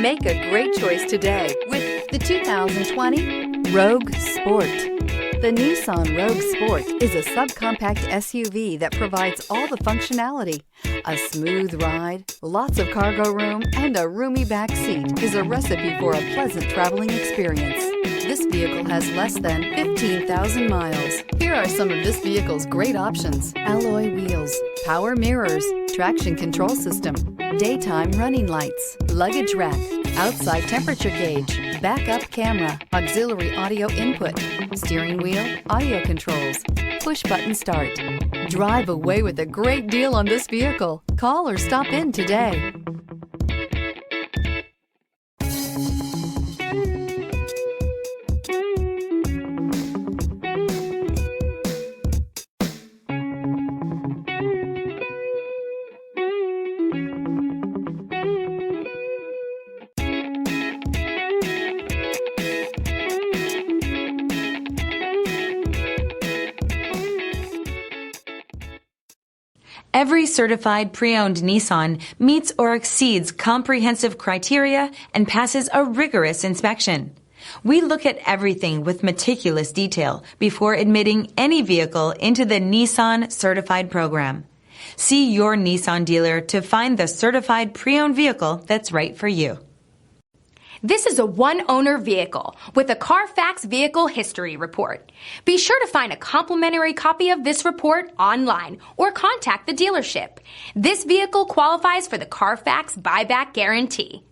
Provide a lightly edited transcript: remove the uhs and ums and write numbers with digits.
Make a great choice today with the 2020 Rogue Sport. The Nissan Rogue Sport is a subcompact SUV that provides all the functionality. A smooth ride, lots of cargo room, and a roomy back seat is a recipe for a pleasant traveling experience. This vehicle has less than 15,000 miles. Here are some of this vehicle's great options: alloy wheels, power mirrors, traction control system, daytime running lights, luggage rack, outside temperature gauge, backup camera, auxiliary audio input, steering wheel audio controls, push button start. Drive away with a great deal on this vehicle. Call or stop in today. Every certified pre-owned Nissan meets or exceeds comprehensive criteria and passes a rigorous inspection. We look at everything with meticulous detail before admitting any vehicle into the Nissan Certified Program. See your Nissan dealer to find the certified pre-owned vehicle that's right for you. This is a one-owner vehicle with a Carfax Vehicle History Report. Be sure to find a complimentary copy of this report online or contact the dealership. This vehicle qualifies for the Carfax Buyback Guarantee.